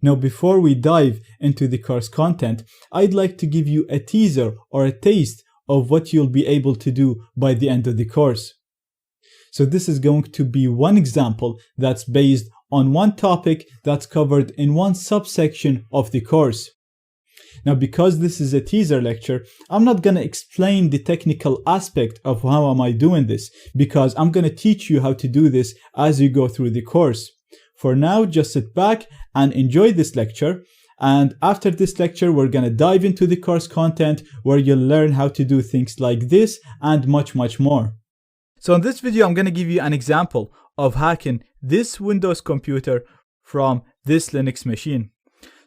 Now, before we dive into the course content, I'd like to give you a teaser or a taste of what you'll be able to do by the end of the course. So this is going to be one example that's based on one topic that's covered in one subsection of the course. Now, because this is a teaser lecture, I'm not going to explain the technical aspect of how am I doing this, because I'm going to teach you how to do this as you go through the course. For now, just sit back and enjoy this lecture. And after this lecture, we're going to dive into the course content where you'll learn how to do things like this and much, much more. So in this video, I'm going to give you an example of hacking this Windows computer from this Linux machine.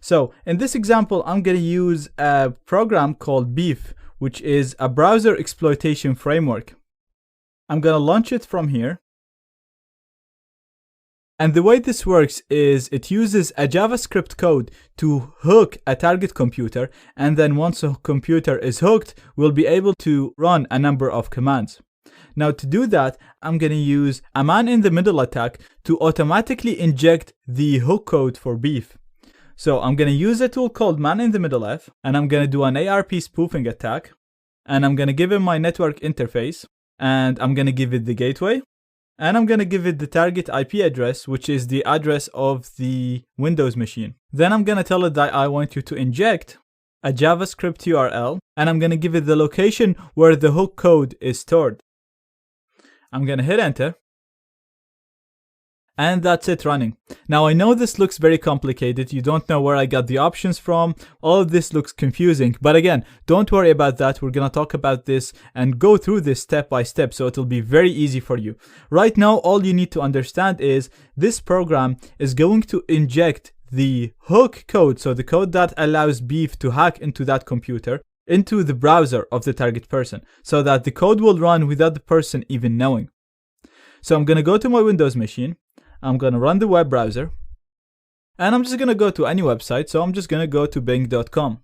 So in this example, I'm going to use a program called Beef, which is a browser exploitation framework. I'm going to launch it from here. And the way this works is it uses a JavaScript code to hook a target computer, and then once a computer is hooked, we'll be able to run a number of commands. Now to do that, I'm going to use a man-in-the-middle attack to automatically inject the hook code for Beef. So I'm going to use a tool called man-in-the-middle-f, and I'm going to do an ARP spoofing attack, and I'm going to give it my network interface, and I'm going to give it the gateway. And I'm going to give it the target IP address, which is the address of the Windows machine. Then I'm going to tell it that I want you to inject a JavaScript URL, and I'm going to give it the location where the hook code is stored. I'm going to hit enter. And that's it running. Now I know this looks very complicated. You don't know where I got the options from. All of this looks confusing. But again, don't worry about that. We're going to talk about this and go through this step by step. So it'll be very easy for you. Right now, all you need to understand is this program is going to inject the hook code. So the code that allows Beef to hack into that computer, into the browser of the target person, so that the code will run without the person even knowing. So I'm going to go to my Windows machine. I'm going to run the web browser, and I'm just going to go to any website. So I'm just going to go to bing.com.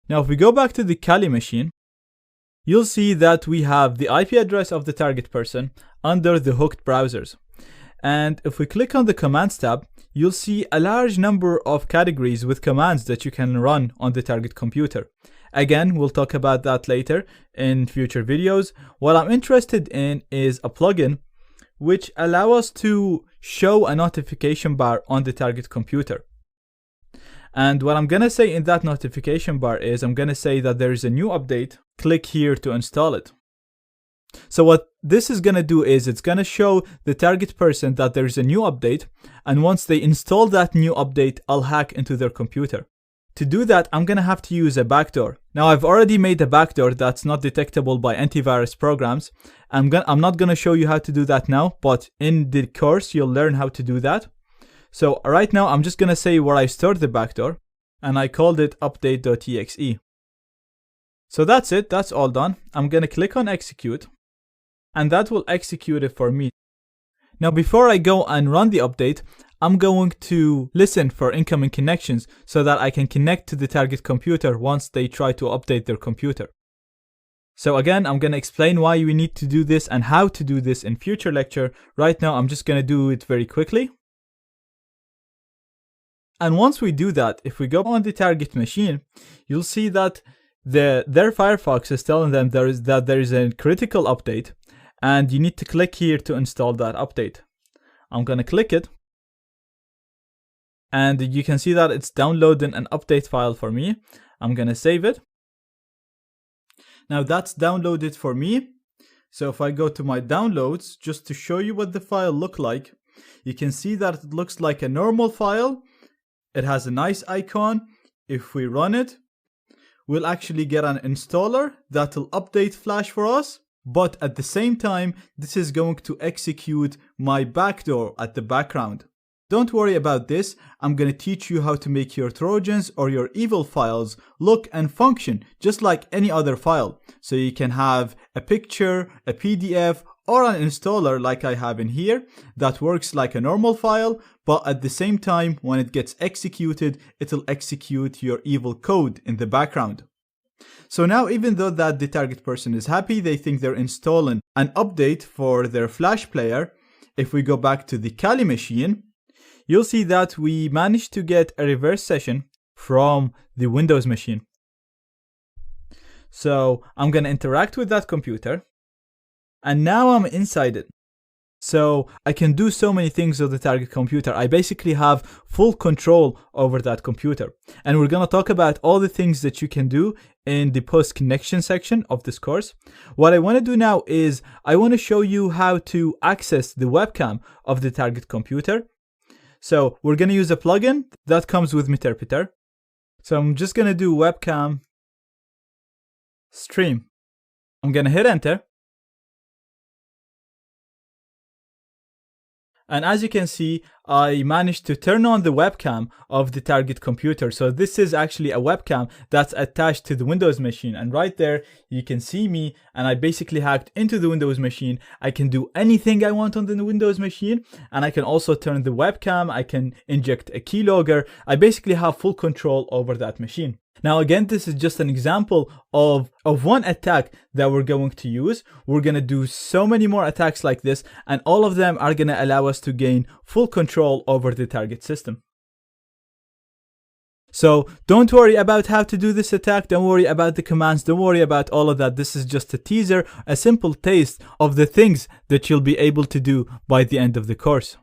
Now, if we go back to the Kali machine, you'll see that we have the IP address of the target person under the hooked browsers. And if we click on the commands tab, you'll see a large number of categories with commands that you can run on the target computer. Again, we'll talk about that later in future videos. What I'm interested in is a plugin which allows us to show a notification bar on the target computer. And what I'm going to say in that notification bar is I'm going to say that there is a new update. Click here to install it. So what this is going to do is it's going to show the target person that there is a new update. And once they install that new update, I'll hack into their computer. To do that, I'm going to have to use a backdoor. Now, I've already made a backdoor that's not detectable by antivirus programs. I'm not going to show you how to do that now, but in the course, you'll learn how to do that. So right now, I'm just going to say where I stored the backdoor, and I called it update.exe. So that's it. That's all done. I'm going to click on execute, and that will execute it for me. Now, before I go and run the update, I'm going to listen for incoming connections so that I can connect to the target computer once they try to update their computer. So again, I'm going to explain why we need to do this and how to do this in future lecture. Right now, I'm just going to do it very quickly. And once we do that, if we go on the target machine, you'll see that their Firefox is telling them there is a critical update, and you need to click here to install that update. I'm going to click it. And you can see that it's downloading an update file for me. I'm going to save it. Now that's downloaded for me. So if I go to my downloads, just to show you what the file looks like, you can see that it looks like a normal file. It has a nice icon. If we run it, we'll actually get an installer that will update Flash for us. But at the same time, this is going to execute my backdoor at the background. Don't worry about this. I'm going to teach you how to make your Trojans or your evil files look and function just like any other file. So you can have a picture, a PDF, or an installer like I have in here that works like a normal file, but at the same time, when it gets executed, it'll execute your evil code in the background. So now, even though that the target person is happy, they think they're installing an update for their Flash player, if we go back to the Kali machine, you'll see that we managed to get a reverse session from the Windows machine. So I'm going to interact with that computer, and now I'm inside it. So I can do so many things with the target computer. I basically have full control over that computer. And we're going to talk about all the things that you can do in the post connection section of this course. What I want to do now is I want to show you how to access the webcam of the target computer. So we're going to use a plugin that comes with Meterpreter. So I'm just going to do webcam stream. I'm going to hit enter. And as you can see, I managed to turn on the webcam of the target computer. So this is actually a webcam that's attached to the Windows machine. And right there, you can see me, and I basically hacked into the Windows machine. I can do anything I want on the Windows machine. And I can also turn the webcam. I can inject a keylogger. I basically have full control over that machine. Now, again, this is just an example of one attack that we're going to use. We're going to do so many more attacks like this, and all of them are going to allow us to gain full control over the target system. So don't worry about how to do this attack. Don't worry about the commands. Don't worry about all of that. This is just a teaser, a simple taste of the things that you'll be able to do by the end of the course.